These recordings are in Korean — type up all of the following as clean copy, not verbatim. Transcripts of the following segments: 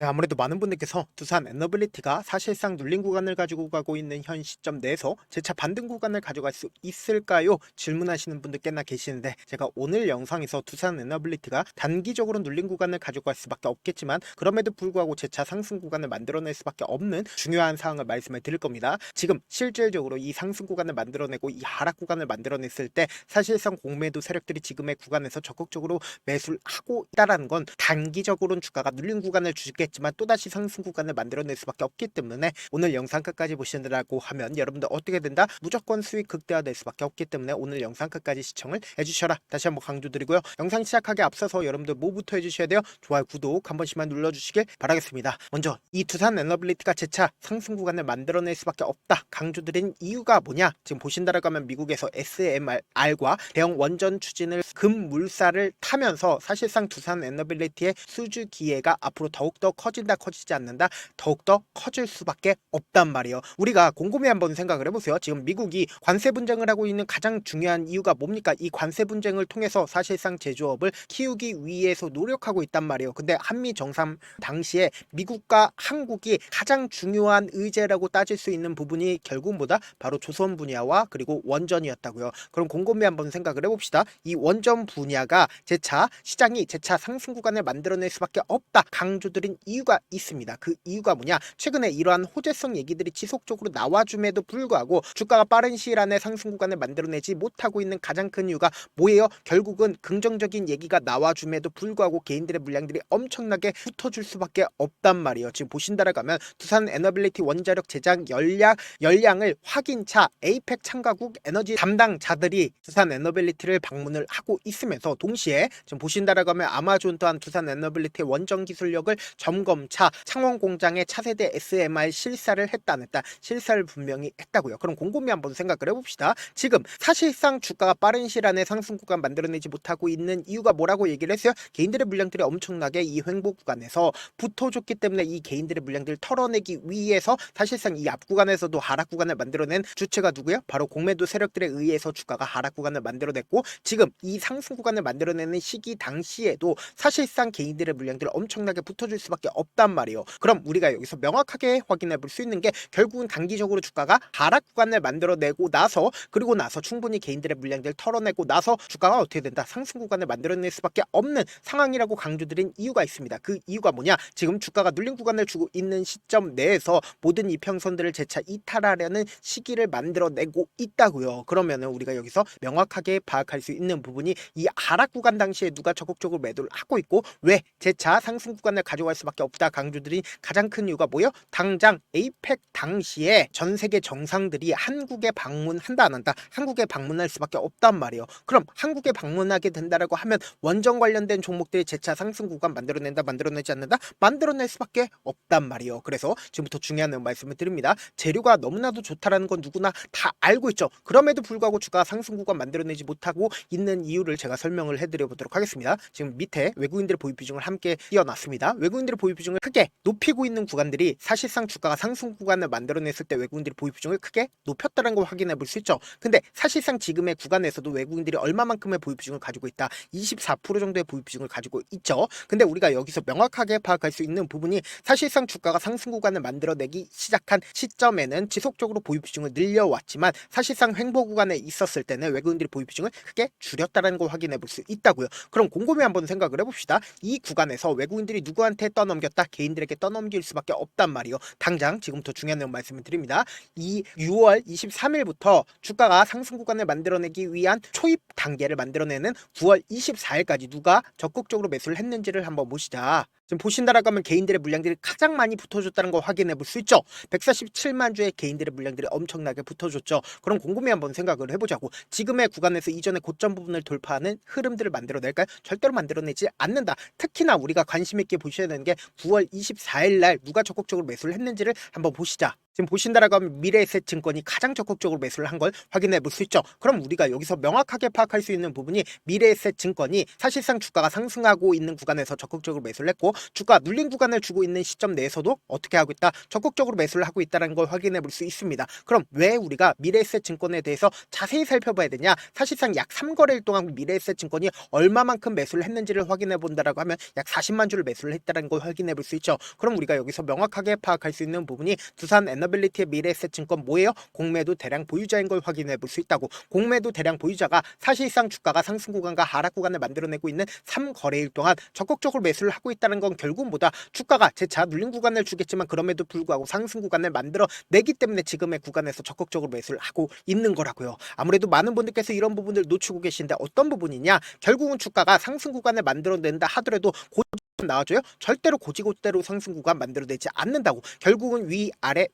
네, 아무래도 많은 분들께서 두산 에너빌리티가 사실상 눌린 구간을 가지고 가고 있는 현 시점 내에서 재차 반등 구간을 가져갈 수 있을까요? 질문하시는 분들 꽤나 계시는데, 제가 오늘 영상에서 두산 에너빌리티가 단기적으로 눌린 구간을 가져갈 수밖에 없겠지만 그럼에도 불구하고 재차 상승 구간을 만들어낼 수밖에 없는 중요한 사항을 말씀을 드릴 겁니다. 지금 실질적으로 이 상승 구간을 만들어내고 이 하락 구간을 만들어냈을 때 사실상 공매도 세력들이 지금의 구간에서 적극적으로 매수를 하고 있다는 건 단기적으로는 주가가 눌린 구간을 주겠지만 또다시 상승 구간을 만들어낼 수밖에 없기 때문에 오늘 영상 끝까지 보시느라고 하면 여러분들 어떻게 된다? 무조건 수익 극대화될 수밖에 없기 때문에 오늘 영상 끝까지 시청을 해주셔라. 다시 한번 강조드리고요. 영상 시작하기 앞서서 여러분들 뭐부터 해주셔야 돼요? 좋아요, 구독 한 번씩만 눌러주시길 바라겠습니다. 먼저 이 두산 에너빌리티가 재차 상승 구간을 만들어낼 수밖에 없다 강조드린 이유가 뭐냐? 지금 보신다라고 하면 미국에서 SMR과 대형 원전 추진을 급물살을 타면서 사실상 두산 에너빌리티의 수주 기회가 앞으로 더욱더 커진다 커지지 않는다 더욱더 커질 수밖에 없단 말이에요. 우리가 곰곰이 한번 생각을 해보세요. 지금 미국이 관세 분쟁을 하고 있는 가장 중요한 이유가 뭡니까? 이 관세 분쟁을 통해서 사실상 제조업을 키우기 위해서 노력하고 있단 말이에요. 근데 한미 정상 당시에 미국과 한국이 가장 중요한 의제라고 따질 수 있는 부분이 결국 뭐다? 바로 조선 분야와 그리고 원전이었다고요. 그럼 곰곰이 한번 생각을 해봅시다. 이 원전 분야가 시장이 재차 상승 구간을 만들어낼 수밖에 없다 강조드린 이유가 있습니다. 그 이유가 뭐냐? 최근에 이러한 호재성 얘기들이 지속적으로 나와줌에도 불구하고 주가가 빠른 시일 안에 상승 구간을 만들어내지 못하고 있는 가장 큰 이유가 뭐예요? 결국은 긍정적인 얘기가 나와줌에도 불구하고 개인들의 물량들이 엄청나게 붙어줄 수밖에 없단 말이에요. 지금 보신다라고 하면 두산 에너빌리티 원자력 제작 열량을 확인차 에이펙 참가국 에너지 담당자들이 두산 에너빌리티를 방문을 하고 있으면서 동시에 지금 보신다라고 하면 아마존 또한 두산 에너빌리티 원전 기술력을 점검차 창원 공장의 차세대 SMR 실사를 했다 안 했다? 실사를 분명히 했다고요. 그럼 곰곰이 한번 생각을 해봅시다. 지금 사실상 주가가 빠른 시일 안에 상승 구간 만들어내지 못하고 있는 이유가 뭐라고 얘기를 했어요? 개인들의 물량들이 엄청나게 이 횡보 구간에서 붙어줬기 때문에 이 개인들의 물량들을 털어내기 위해서 사실상 이 앞 구간에서도 하락 구간을 만들어낸 주체가 누구예요? 바로 공매도 세력들에 의해서 주가가 하락 구간을 만들어냈고 지금 이 상승 구간을 만들어내는 시기 당시에도 사실상 개인들의 물량들을 엄청나게 붙어줄 수밖에 없단 말이에요. 그럼 우리가 여기서 명확하게 확인해 볼 수 있는 게 결국은 단기적으로 주가가 하락 구간을 만들어내고 나서 그리고 나서 충분히 개인들의 물량들을 털어내고 나서 주가가 어떻게 된다? 상승 구간을 만들어낼 수밖에 없는 상황이라고 강조드린 이유가 있습니다. 그 이유가 뭐냐? 지금 주가가 눌린 구간을 주고 있는 시점 내에서 모든 이평선들을 재차 이탈하려는 시기를 만들어내고 있다고요. 그러면은 우리가 여기서 명확하게 파악할 수 있는 부분이 이 하락 구간 당시에 누가 적극적으로 매도를 하고 있고 왜 재차 상승 구간을 가져갈 수밖에 없다 강조드린 가장 큰 이유가 뭐예요? 당장 에이펙 당시에 전 세계 정상들이 한국에 방문한다 안 한다? 한국에 방문할 수밖에 없단 말이에요. 그럼 한국에 방문하게 된다라고 하면 원전 관련된 종목들이 재차 상승 구간 만들어낸다 만들어내지 않는다? 만들어낼 수밖에 없단 말이에요. 그래서 지금부터 중요한 말씀을 드립니다. 재료가 너무나도 좋다라는 건 누구나 다 알고 있죠. 그럼에도 불구하고 주가 상승 구간 만들어내지 못하고 있는 이유를 제가 설명을 해드려 보도록 하겠습니다. 지금 밑에 외국인들의 보유 비중을 함께 띄워놨습니다. 외국인들의 보유 비중을 크게 높이고 있는 구간들이 사실상 주가가 상승 구간을 만들어냈을 때 외국인들의 보유 비중을 크게 높였다는 걸 확인해 볼 수 있죠. 근데 사실상 지금의 구간에서도 외국인들이 얼마만큼의 보유 비중을 가지고 있다? 24% 정도의 보유 비중을 가지고 있죠. 근데 우리가 여기서 명확하게 파악할 수 있는 부분이 사실상 주가가 상승 구간을 만들어내기 시작한 시점에는 지속적으로 보유 비중을 늘려왔지만 사실상 횡보 구간에 있었을 때는 외국인들이 보유 비중을 크게 줄였다는 걸 확인해 볼 수 있다고요. 그럼 곰곰이 한번 생각을 해봅시다. 이 구간에서 외국인들이 누구한테 떠넘겼다? 개인들에게 떠넘길 수밖에 없단 말이에요. 당장 지금부터 중요한 내용 말씀을 드립니다. 이 6월 23일부터 주가가 상승 구간을 만들어내기 위한 초입 단계를 만들어내는 9월 24일까지 누가 적극적으로 매수를 했는지를 한번 보시자. 지금 보신다라고 하면 개인들의 물량들이 가장 많이 붙어줬다는 거 확인해 볼 수 있죠. 147만 주의 개인들의 물량들이 엄청나게 붙어줬죠. 그럼 곰곰이 한번 생각을 해보자고. 지금의 구간에서 이전의 고점 부분을 돌파하는 흐름들을 만들어낼까요? 절대로 만들어내지 않는다. 특히나 우리가 관심 있게 보셔야 되는 게 9월 24일 날 누가 적극적으로 매수를 했는지를 한번 보시자. 지금 보신다라고 하면 미래에셋 증권이 가장 적극적으로 매수를 한 걸 확인해 볼 수 있죠. 그럼 우리가 여기서 명확하게 파악할 수 있는 부분이 미래에셋 증권이 사실상 주가가 상승하고 있는 구간에서 적극적으로 매수를 했고 주가 눌린 구간을 주고 있는 시점 내에서도 어떻게 하고 있다? 적극적으로 매수를 하고 있다는 걸 확인해 볼 수 있습니다. 그럼 왜 우리가 미래에셋 증권에 대해서 자세히 살펴봐야 되냐? 사실상 약 3거래일 동안 미래에셋 증권이 얼마만큼 매수를 했는지를 확인해 본다라고 하면 약 40만 주를 매수를 했다는 걸 확인해 볼 수 있죠. 그럼 우리가 여기서 명확하게 파악할 수 있는 부분이 두산 에너빌리티의 미래에셋 증권 뭐예요? 공매도 대량 보유자인 걸 확인해 볼 수 있다고. 공매도 대량 보유자가 사실상 주가가 상승 구간과 하락 구간을 만들어내고 있는 3거래일 동안 적극적으로 매수를 하고 있다는 건 결국 보다 주가가 재차 눌린 구간을 주겠지만 그럼에도 불구하고 상승 구간을 만들어내기 때문에 지금의 구간에서 적극적으로 매수를 하고 있는 거라고요. 아무래도 많은 분들께서 이런 부분을 놓치고 계신데 어떤 부분이냐? 결국은 주가가 상승 구간을 만들어낸다 하더라도 나와줘요? 절대로 고지고대로 상승 구간 만들어내지 않는다고. 결국은 위아래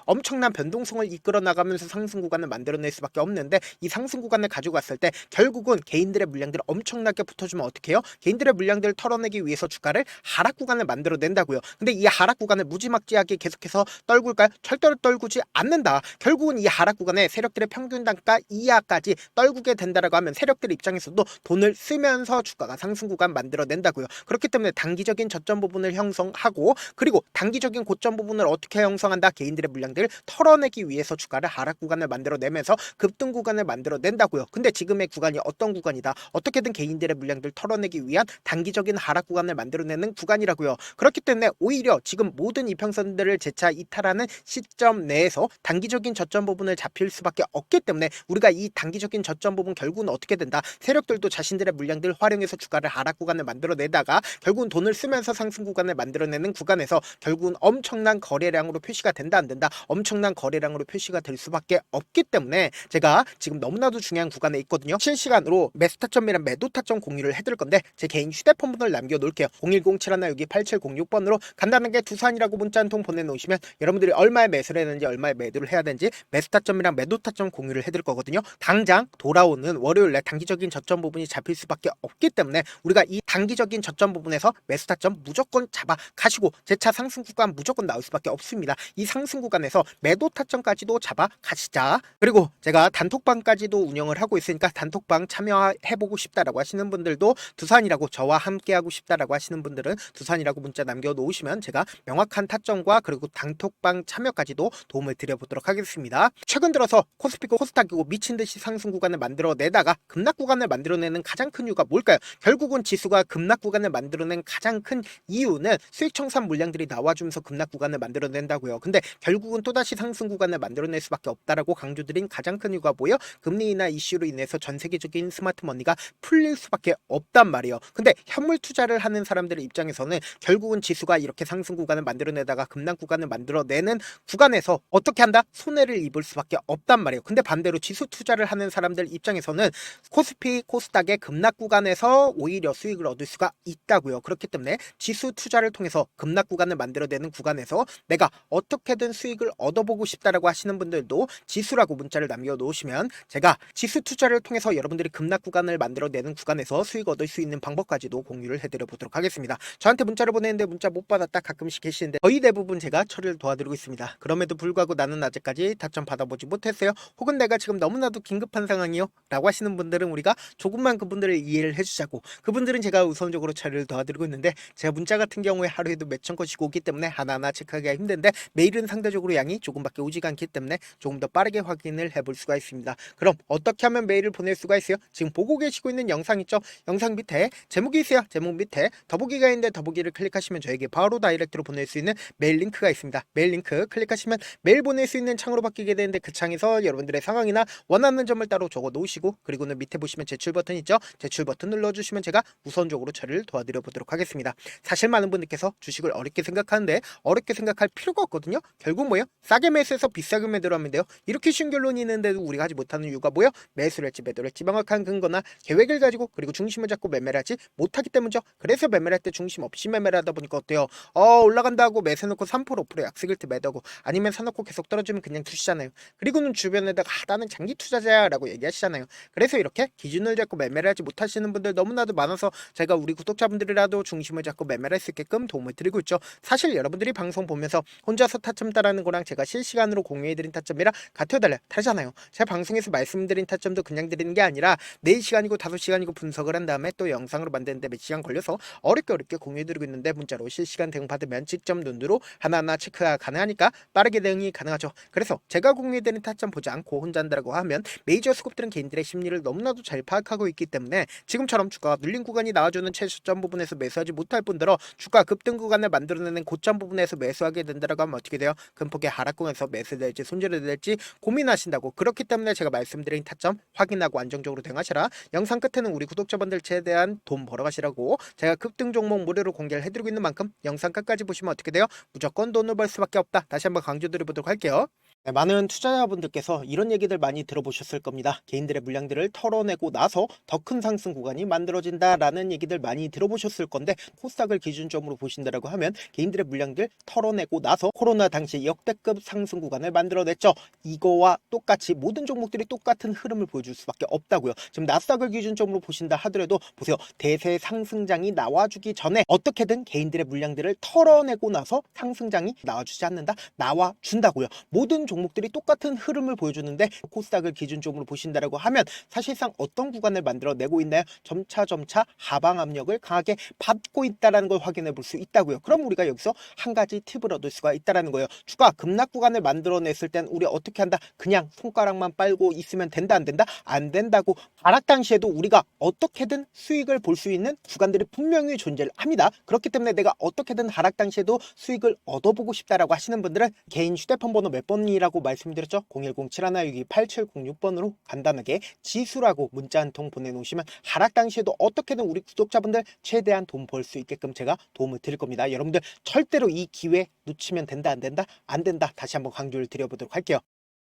엄청난 변동성을 이끌어 나가면서 상승 구간을 만들어낼 수밖에 없는데 이 상승 구간을 가지고 갔을 때 결국은 개인들의 물량들을 엄청나게 붙어주면 어떻게 해요? 개인들의 물량들을 털어내기 위해서 주가를 하락 구간을 만들어낸다고요. 근데 이 하락 구간을 무지막지하게 계속해서 떨굴까요? 절대로 떨구지 않는다. 결국은 이 하락 구간에 세력들의 평균 단가 이하까지 떨구게 된다라고 하면 세력들 입장에서도 돈을 쓰면서 주가가 상승 구간 만들어낸다고요. 그렇기 때문에 단기적인 저점 부분을 형성하고 그리고 단기적인 고점 부분을 어떻게 형성한다? 개인들의 물량들을 털어내기 위해서 주가를 하락 구간을 만들어내면서 급등 구간을 만들어낸다고요. 근데 지금의 구간이 어떤 구간이다? 어떻게든 개인들의 물량들을 털어내기 위한 단기적인 하락 구간을 만들어내는 구간이라고요. 그렇기 때문에 오히려 지금 모든 이평선들을 재차 이탈하는 시점 내에서 단기적인 저점 부분을 잡힐 수밖에 없기 때문에 우리가 이 단기적인 저점 부분 결국은 어떻게 된다? 세력들도 자신들의 물량들을 활용해서 주가를 하락 구간을 만들어내다가 결국은 돈을 쓰면서 상승 구간을 만들어내는 구간에서 결국은 엄청난 거래량으로 표시가 된다 안 된다? 엄청난 거래량으로 표시가 될 수밖에 없기 때문에 제가 지금 너무나도 중요한 구간에 있거든요. 실시간으로 매수 타점이랑 매도 타점 공유를 해드릴 건데 제 개인 휴대폰 번호를 남겨놓을게요. 010-7162-8706번으로 간단하게 두산이라고 문자 한 통 보내놓으시면 여러분들이 얼마에 매수를 했는지 얼마에 매도를 해야 되는지 매수 타점이랑 매도 타점 공유를 해드릴 거거든요. 당장 돌아오는 월요일에 단기적인 저점 부분이 잡힐 수밖에 없기 때문에 우리가 이 단기적인 저점 부분에서 매수 타점 무조건 잡아 가시고 재차 상승 구간 무조건 나올 수밖에 없습니다. 이 상승 구간에서 매도 타점까지도 잡아 가시자. 그리고 제가 단톡방까지도 운영을 하고 있으니까 단톡방 참여해보고 싶다라고 하시는 분들도 두산이라고 저와 함께하고 싶다라고 하시는 분들은 두산이라고 문자 남겨놓으시면 제가 명확한 타점과 그리고 단톡방 참여까지도 도움을 드려보도록 하겠습니다. 최근 들어서 코스피고 코스닥이고 미친듯이 상승 구간을 만들어내다가 급락 구간을 만들어내는 가장 큰 이유가 뭘까요? 결국은 지수가 급락 구간을 만들어낸 가장 큰 이유는 수익 청산 물량들이 나와주면서 급락 구간을 만들어낸다고요. 근데 결국은 또다시 상승 구간을 만들어낼 수밖에 없다라고 강조드린 가장 큰 이유가 뭐예요? 금리 인하 이슈로 인해서 전 세계적인 스마트머니가 풀릴 수밖에 없단 말이에요. 근데 현물 투자를 하는 사람들의 입장에서는 결국은 지수가 이렇게 상승 구간을 만들어내다가 급락 구간을 만들어내는 구간에서 어떻게 한다? 손해를 입을 수밖에 없단 말이에요. 근데 반대로 지수 투자를 하는 사람들 입장에서는 코스피, 코스닥의 급락 구간에서 오히려 수익을 얻을 수가 있다고요. 그렇기 때문에 지수 투자를 통해서 급락 구간을 만들어내는 구간에서 내가 어떻게든 수익을 얻어보고 싶다라고 하시는 분들도 지수라고 문자를 남겨놓으시면 제가 지수 투자를 통해서 여러분들이 급락 구간을 만들어내는 구간에서 수익 얻을 수 있는 방법까지도 공유를 해드려 보도록 하겠습니다. 저한테 문자를 보내는데 문자 못 받았다 가끔씩 계시는데 거의 대부분 제가 처리를 도와드리고 있습니다. 그럼에도 불구하고 나는 아직까지 답장 받아보지 못했어요. 혹은 내가 지금 너무나도 긴급한 상황이요 라고 하시는 분들은 우리가 조금만 그분들을 이해를 해주자고, 그분들은 제가 우선적으로 처리를 도와드리고 있는데 제가 문자 같은 경우에 하루에도 몇천 건씩 오기 때문에 하나하나 체크하기가 힘든데 메일은 상대적으로 양이 조금밖에 오지가 않기 때문에 조금 더 빠르게 확인을 해볼 수가 있습니다. 그럼 어떻게 하면 메일을 보낼 수가 있어요? 지금 보고 계시고 있는 영상 있죠? 영상 밑에 제목이 있어요. 제목 밑에 더보기가 있는데 더보기를 클릭하시면 저에게 바로 다이렉트로 보낼 수 있는 메일 링크가 있습니다. 메일 링크 클릭하시면 메일 보낼 수 있는 창으로 바뀌게 되는데 그 창에서 여러분들의 상황이나 원하는 점을 따로 적어 놓으시고 그리고는 밑에 보시면 제출 버튼 있죠? 제출 버튼 눌러주시면 제가 우선적으로 처리를 도와드려 보도록 하겠습니다. 사실 많은 분들께서 주식을 어렵게 생각하는데 어렵게 생각할 필요가 없거든요. 결국 뭐예요? 싸게 매수해서 비싸게 매도를 하면 돼요. 이렇게 쉬운 결론이 있는데도 우리가 하지 못하는 이유가 뭐예요? 매수를 할지 매도를 할지 명확한 근거나 계획을 가지고 그리고 중심을 잡고 매매를 하지 못하기 때문이죠. 그래서 매매를 할 때 중심 없이 매매를 하다 보니까 어때요? 올라간다 하고 매수해놓고 3% 5% 약속일 때 매도하고 아니면 사놓고 계속 떨어지면 그냥 두시잖아요. 그리고는 주변에다가 나는 장기 투자자야 라고 얘기하시잖아요. 그래서 이렇게 기준을 잡고 매매를 하지 못하시는 분들 너무나도 많아서 제가 우리 구독자분들이랑 분들이라도 중심을 잡고 매매를 할 수 있게끔 도움을 드리고 있죠. 사실 여러분들이 방송 보면서 혼자서 타점 따라하는 거랑 제가 실시간으로 공유해드린 타점이랑 같아요 달라요? 다르잖아요. 제가 방송에서 말씀드린 타점도 그냥 드리는 게 아니라 4시간이고 5시간이고 분석을 한 다음에 또 영상으로 만드는데 몇 시간 걸려서 어렵게 공유해드리고 있는데, 문자로 실시간 대응 받으면 직접 눈으로 하나하나 체크가 가능하니까 빠르게 대응이 가능하죠. 그래서 제가 공유해드린 타점 보지 않고 혼자 한다고 하면 메이저 수급들은 개인들의 심리를 너무나도 잘 파악하고 있기 때문에 지금처럼 주가가 눌린 구간이 나와주는 최저점 부분에서 매수하지 못할 뿐더러 주가 급등 구간을 만들어내는 고점 부분에서 매수하게 된다라고 하면 어떻게 돼요? 큰 폭의 하락권에서 매수될지 손절해야 될지 고민하신다고. 그렇기 때문에 제가 말씀드린 타점 확인하고 안정적으로 대응하시라. 영상 끝에는 우리 구독자분들 최대한 돈 벌어가시라고 제가 급등 종목 무료로 공개를 해드리고 있는 만큼 영상 끝까지 보시면 어떻게 돼요? 무조건 돈을 벌 수밖에 없다. 다시 한번 강조드려보도록 할게요. 네, 많은 투자자분들께서 이런 얘기들 많이 들어보셨을 겁니다. 개인들의 물량들을 털어내고 나서 더 큰 상승 구간이 만들어진다라는 얘기들 많이 들어보셨을 건데, 코스닥을 기준점으로 보신다라고 하면 개인들의 물량들 털어내고 나서 코로나 당시 역대급 상승 구간을 만들어냈죠. 이거와 똑같이 모든 종목들이 똑같은 흐름을 보여줄 수밖에 없다고요. 지금 나스닥을 기준점으로 보신다 하더라도 보세요. 대세 상승장이 나와주기 전에 어떻게든 개인들의 물량들을 털어내고 나서 상승장이 나와주지 않는다? 나와준다고요. 모든 종목들이 똑같은 흐름을 보여주는데, 코스닥을 기준점으로 보신다라고 하면 사실상 어떤 구간을 만들어내고 있나요? 점차 하방 압력을 강하게 받고 있다는 걸 확인해 볼 수 있다고요. 그럼 우리가 여기서 한 가지 팁을 얻을 수가 있다는 거예요. 주가 급락 구간을 만들어냈을 땐 우리 어떻게 한다? 그냥 손가락만 빨고 있으면 된다 안 된다? 안 된다고. 하락 당시에도 우리가 어떻게든 수익을 볼 수 있는 구간들이 분명히 존재를 합니다. 그렇기 때문에 내가 어떻게든 하락 당시에도 수익을 얻어보고 싶다라고 하시는 분들은 개인 휴대폰 번호 몇 번이라고 말씀드렸죠? 010-7162-8706번으로 간단하게 지수라고 문자 한 통 보내놓으시면 하락 당시에도 어떻게든 우리 구독자분들 최대한 돈 벌 수 있게끔 제가 도움을 드릴 겁니다. 여러분들 절대로 이 기회 놓치면 된다 안 된다? 안 된다. 다시 한번 강조를 드려보도록 할게요.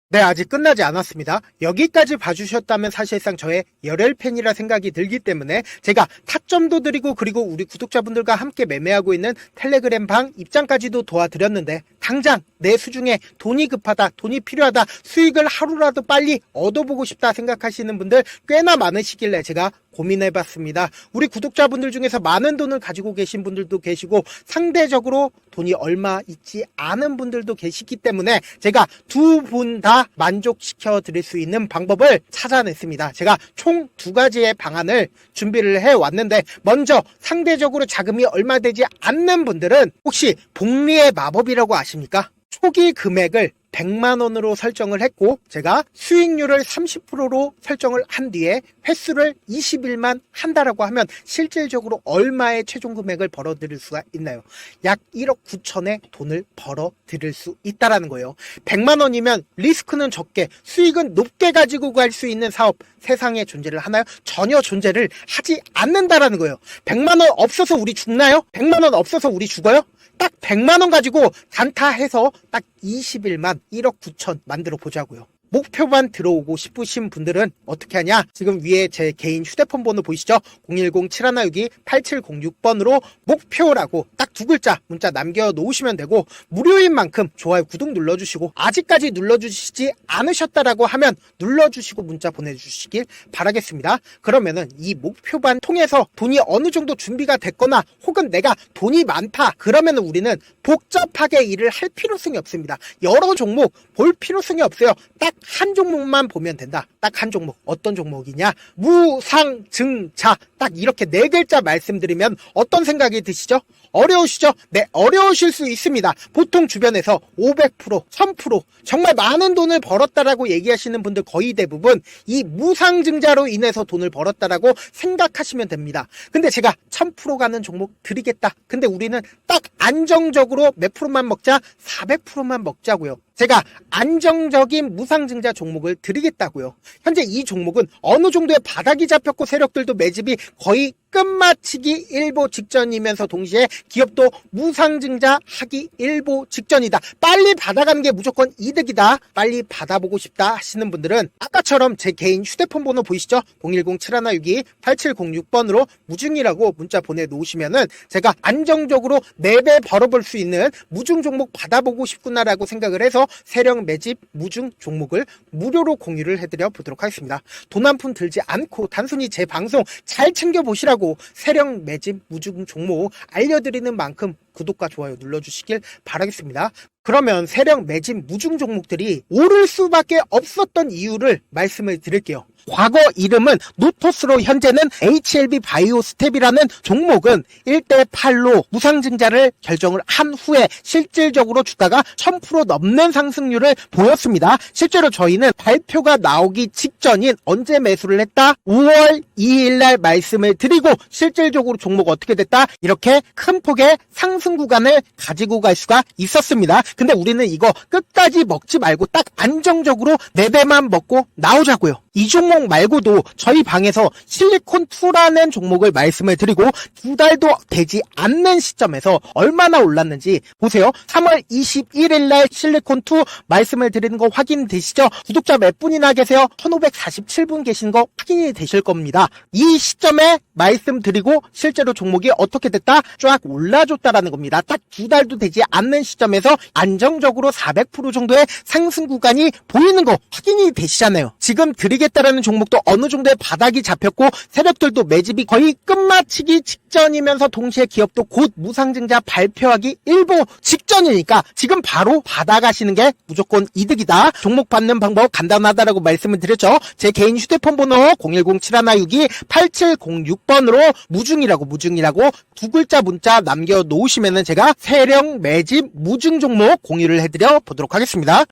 네, 아직 끝나지 않았습니다. 여기까지 봐주셨다면 사실상 저의 열혈팬이라 생각이 들기 때문에 제가 타점도 드리고, 그리고 우리 구독자분들과 함께 매매하고 있는 텔레그램 방 입장까지도 도와드렸는데, 당장 내 수중에 돈이 급하다, 돈이 필요하다, 수익을 하루라도 빨리 얻어보고 싶다 생각하시는 분들 꽤나 많으시길래 제가 고민해봤습니다. 우리 구독자분들 중에서 많은 돈을 가지고 계신 분들도 계시고 상대적으로 돈이 얼마 있지 않은 분들도 계시기 때문에 제가 두 분 다 만족시켜 드릴 수 있는 방법을 찾아냈습니다. 제가 총 2가지의 방안을 준비를 해왔는데, 먼저 상대적으로 자금이 얼마 되지 않는 분들은 혹시 복리의 마법이라고 아십니까? 초기 금액을 100만원으로 설정을 했고, 제가 수익률을 30%로 설정을 한 뒤에 횟수를 20일만 한다라고 하면 실질적으로 얼마의 최종 금액을 벌어들일 수가 있나요? 약 1억 9천의 돈을 벌어들일 수 있다라는 거예요. 100만원이면 리스크는 적게 수익은 높게 가지고 갈 수 있는 사업 세상에 존재를 하나요? 전혀 존재를 하지 않는다라는 거예요. 100만원 없어서 우리 죽나요? 100만원 없어서 우리 죽어요? 딱 100만원 가지고 단타해서 딱 20일만 1억 9천 만들어 보자고요. 목표만 들어오고 싶으신 분들은 어떻게 하냐? 지금 위에 제 개인 휴대폰 번호 보이시죠? 010-7162-8706번으로 목표라고 딱 2글자 문자 남겨놓으시면 되고, 무료인 만큼 좋아요, 구독 눌러주시고, 아직까지 눌러주시지 않으셨다라고 하면 눌러주시고 문자 보내주시길 바라겠습니다. 그러면은 이 목표반 통해서 돈이 어느 정도 준비가 됐거나, 혹은 내가 돈이 많다 그러면은 우리는 복잡하게 일을 할 필요성이 없습니다. 여러 종목 볼 필요성이 없어요. 딱 한 종목만 보면 된다. 딱 한 종목. 어떤 종목이냐? 무상증자. 딱 이렇게 4글자 말씀드리면 어떤 생각이 드시죠? 어려우시죠? 네, 어려우실 수 있습니다. 보통 주변에서 500%, 1000% 정말 많은 돈을 벌었다라고 얘기하시는 분들 거의 대부분 이 무상증자로 인해서 돈을 벌었다라고 생각하시면 됩니다. 근데 제가 1000% 가는 종목 드리겠다. 근데 우리는 딱 안정적으로 몇 프로만 먹자? 400%만 먹자고요. 제가 안정적인 무상증자 종목을 드리겠다고요. 현재 이 종목은 어느 정도의 바닥이 잡혔고 세력들도 매집이 거의 끝마치기 일보 직전이면서 동시에 기업도 무상증자 하기 일보 직전이다. 빨리 받아가는 게 무조건 이득이다. 빨리 받아보고 싶다 하시는 분들은 아까처럼 제 개인 휴대폰 번호 보이시죠? 010-7162-8706번으로 무중이라고 문자 보내놓으시면은 제가 안정적으로 4배 벌어볼 수 있는 무중 종목 받아보고 싶구나라고 생각을 해서 통해서 세력 매집 무중 종목을 무료로 공유를 해드려 보도록 하겠습니다. 돈 한 푼 들지 않고 단순히 제 방송 잘 챙겨보시라고 세력 매집 무중 종목 알려드리는 만큼 구독과 좋아요 눌러주시길 바라겠습니다. 그러면 세력 매집 무중 종목들이 오를 수밖에 없었던 이유를 말씀을 드릴게요. 과거 이름은 노토스로 현재는 HLB 바이오스텝이라는 종목은 1대8로 무상증자를 결정을 한 후에 실질적으로 주가가 1000% 넘는 상승률을 보였습니다. 실제로 저희는 발표가 나오기 직전인 언제 매수를 했다? 5월 2일 날 말씀을 드리고 실질적으로 종목 어떻게 됐다? 이렇게 큰 폭의 상승 구간을 가지고 갈 수가 있었습니다. 근데 우리는 이거 끝까지 먹지 말고 딱 안정적으로 4배만 먹고 나오자고요. 이 종목 말고도 저희 방에서 실리콘2라는 종목을 말씀을 드리고 2달도 되지 않는 시점에서 얼마나 올랐는지 보세요. 3월 21일 날 실리콘2 말씀을 드리는 거 확인되시죠? 구독자 몇 분이나 계세요? 1547분 계신 거 확인이 되실 겁니다. 이 시점에 말씀드리고 실제로 종목이 어떻게 됐다? 쫙 올라줬다라는 겁니다. 딱 2달도 되지 않는 시점에서 안정적으로 400% 정도의 상승 구간이 보이는 거 확인이 되시잖아요. 지금 드리겠다라는 종목도 어느 정도의 바닥이 잡혔고 세력들도 매집이 거의 끝마치기 직전이면서 동시에 기업도 곧 무상증자 발표하기 일보 직전이니까 지금 바로 받아가시는 게 무조건 이득이다. 종목 받는 방법 간단하다라고 말씀을 드렸죠. 제 개인 휴대폰 번호 010-7162-8706번으로 무중이라고 두 글자 문자 남겨놓으시면은 제가 세력 매집 무중 종목 공유를 해드려 보도록 하겠습니다.